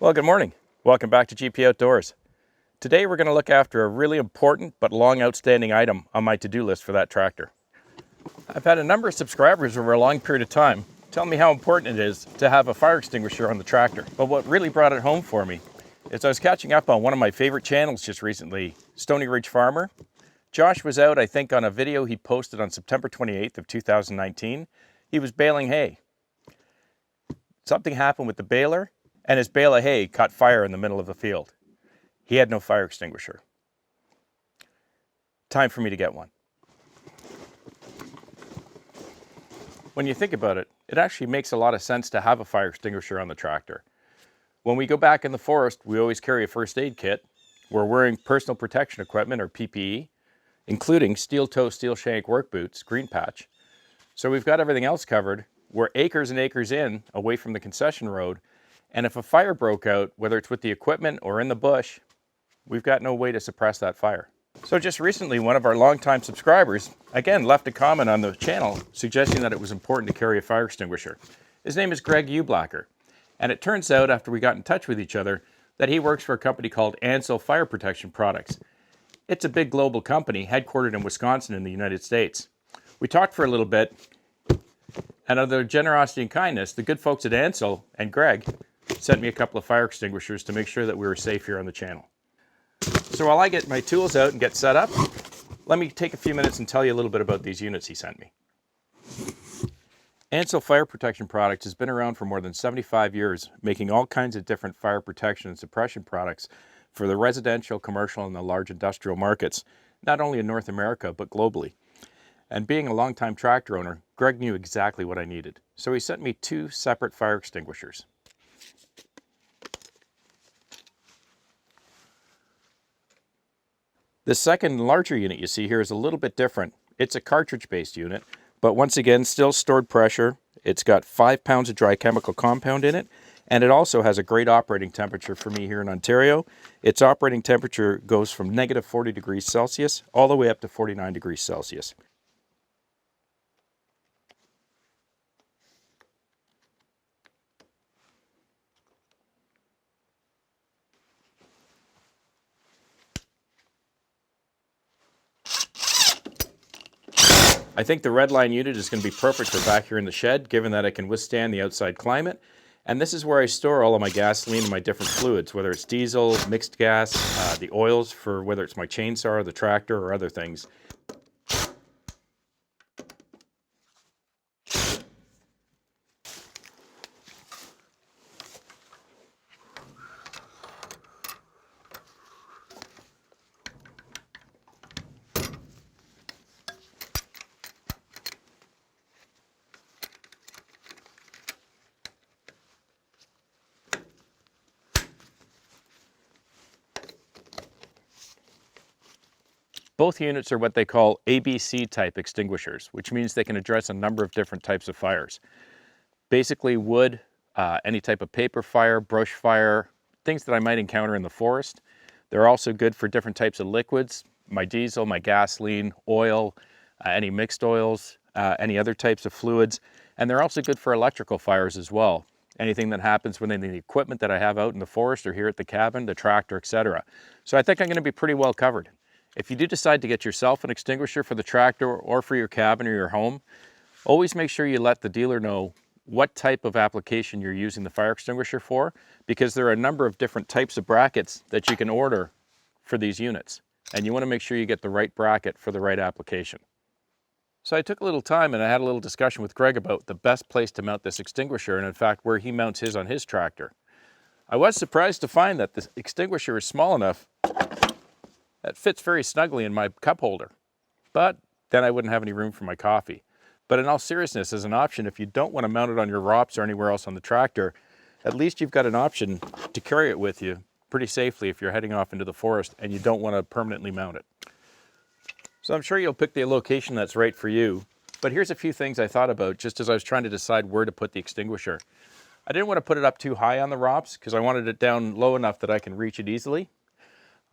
Well, good morning. Welcome back to GP Outdoors. Today we're going to look after a really important but long outstanding item on my to-do list for that tractor. I've had a number of subscribers over a long period of time tell me how important it is to have a fire extinguisher on the tractor. But what really brought it home for me is I was catching up on one of my favorite channels just recently, Stony Ridge Farmer. Josh was out, I think, on a video he posted on September 28th of 2019. He was baling hay. Something happened with the baler, and his bale of hay caught fire in the middle of the field. He had no fire extinguisher. Time for me to get one. When you think about it, it actually makes a lot of sense to have a fire extinguisher on the tractor. When we go back in the forest, we always carry a first aid kit. We're wearing personal protection equipment, or PPE, including steel toe, steel shank work boots, green patch. So we've got everything else covered. We're acres and acres in, away from the concession road. And if a fire broke out, whether it's with the equipment or in the bush, we've got no way to suppress that fire. So just recently, one of our longtime subscribers, again, left a comment on the channel suggesting that it was important to carry a fire extinguisher. His name is Greg Ublacker. And it turns out, after we got in touch with each other, that he works for a company called Ansell Fire Protection Products. It's a big global company headquartered in Wisconsin in the United States. We talked for a little bit, and out of their generosity and kindness, the good folks at Ansell and Greg sent me a couple of fire extinguishers to make sure that we were safe here on the channel. So while I get my tools out and get set up, let me take a few minutes and tell you a little bit about these units he sent me. Ansell Fire Protection Products has been around for more than 75 years, making all kinds of different fire protection and suppression products for the residential, commercial, and the large industrial markets, not only in North America, but globally. And being a longtime tractor owner, Greg knew exactly what I needed. So he sent me two separate fire extinguishers. The second larger unit you see here is a little bit different. It's a cartridge-based unit, but once again, still stored pressure. It's got 5 pounds of dry chemical compound in it, and it also has a great operating temperature for me here in Ontario. Its operating temperature goes from negative 40 degrees Celsius all the way up to 49 degrees Celsius. I think the red line unit is going to be perfect for back here in the shed, given that it can withstand the outside climate. And this is where I store all of my gasoline and my different fluids, whether it's diesel, mixed gas, the oils for whether it's my chainsaw or the tractor or other things. Both units are what they call ABC type extinguishers, which means they can address a number of different types of fires. Basically wood, any type of paper fire, brush fire, things that I might encounter in the forest. They're also good for different types of liquids, my diesel, my gasoline, oil, any mixed oils, any other types of fluids. And they're also good for electrical fires as well. Anything that happens within the equipment that I have out in the forest or here at the cabin, the tractor, etc. So I think I'm going to be pretty well covered. If you do decide to get yourself an extinguisher for the tractor or for your cabin or your home, always make sure you let the dealer know what type of application you're using the fire extinguisher for, because there are a number of different types of brackets that you can order for these units. And you want to make sure you get the right bracket for the right application. So I took a little time and I had a little discussion with Greg about the best place to mount this extinguisher, and in fact where he mounts his on his tractor. I was surprised to find that the extinguisher is small enough that fits very snugly in my cup holder, but then I wouldn't have any room for my coffee. But in all seriousness, as an option, if you don't want to mount it on your ROPS or anywhere else on the tractor, at least you've got an option to carry it with you pretty safely if you're heading off into the forest and you don't want to permanently mount it. So I'm sure you'll pick the location that's right for you, but here's a few things I thought about just as I was trying to decide where to put the extinguisher. I didn't want to put it up too high on the ROPS because I wanted it down low enough that I can reach it easily.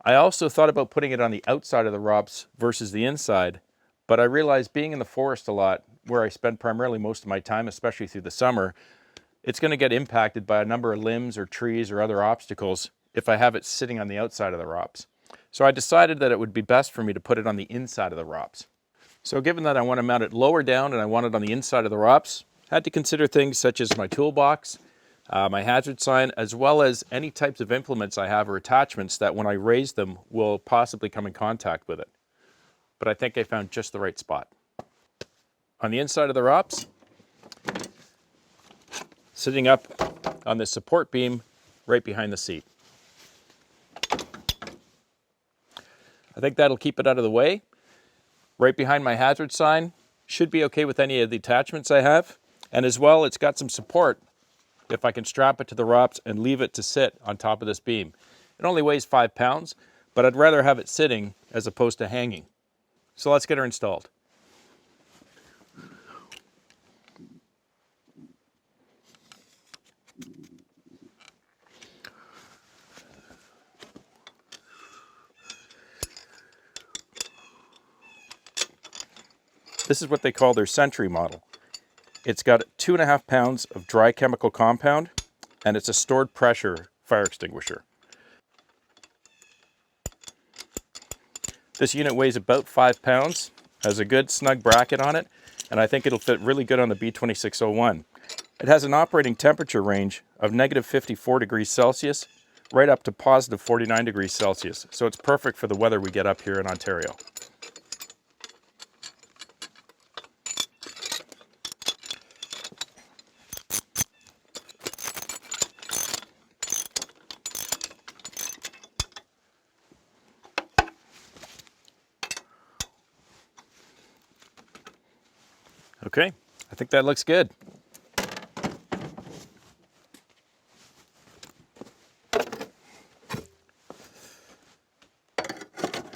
I also thought about putting it on the outside of the ROPS versus the inside, but I realized being in the forest a lot, where I spend primarily most of my time, especially through the summer, it's going to get impacted by a number of limbs or trees or other obstacles if I have it sitting on the outside of the ROPS. So I decided that it would be best for me to put it on the inside of the ROPS. So given that I want to mount it lower down and I want it on the inside of the ROPS, I had to consider things such as my toolbox, my hazard sign, as well as any types of implements I have or attachments that when I raise them will possibly come in contact with it. But I think I found just the right spot. On the inside of the ROPS, sitting up on this support beam right behind the seat. I think that'll keep it out of the way. Right behind my hazard sign, should be okay with any of the attachments I have. And as well, it's got some support if I can strap it to the ROPS and leave it to sit on top of this beam. It only weighs 5 pounds, but I'd rather have it sitting as opposed to hanging. So let's get her installed. This is what they call their Sentry model. It's got 2.5 pounds of dry chemical compound, and it's a stored pressure fire extinguisher. This unit weighs about 5 pounds, has a good snug bracket on it, and I think it'll fit really good on the B2601. It has an operating temperature range of -54 degrees Celsius right up to positive 49 degrees Celsius, so it's perfect for the weather we get up here in Ontario. Okay, I think that looks good.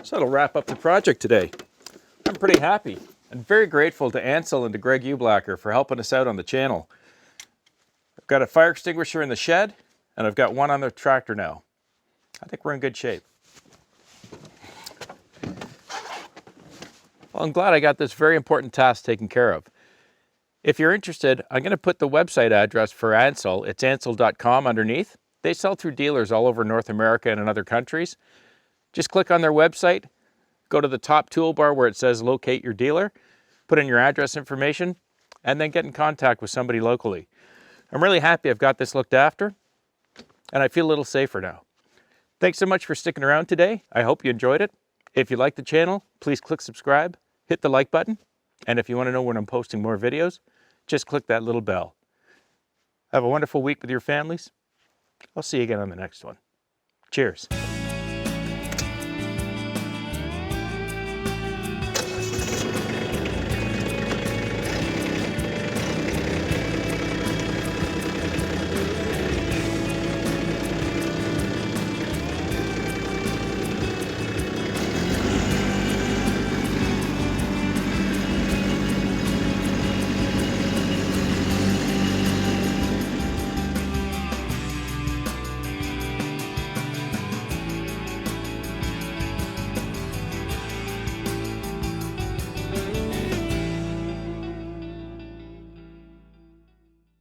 So that'll wrap up the project today. I'm pretty happy and very grateful to Ansel and to Greg Ublacker for helping us out on the channel. I've got a fire extinguisher in the shed and I've got one on the tractor now. I think we're in good shape. Well, I'm glad I got this very important task taken care of. If you're interested, I'm going to put the website address for Ansel. It's ansel.com underneath. They sell through dealers all over North America and in other countries. Just click on their website, go to the top toolbar where it says locate your dealer, put in your address information, and then get in contact with somebody locally. I'm really happy I've got this looked after, and I feel a little safer now. Thanks so much for sticking around today. I hope you enjoyed it. If you like the channel, please click subscribe, hit the like button, and if you want to know when I'm posting more videos, just click that little bell. Have a wonderful week with your families. I'll see you again on the next one. Cheers.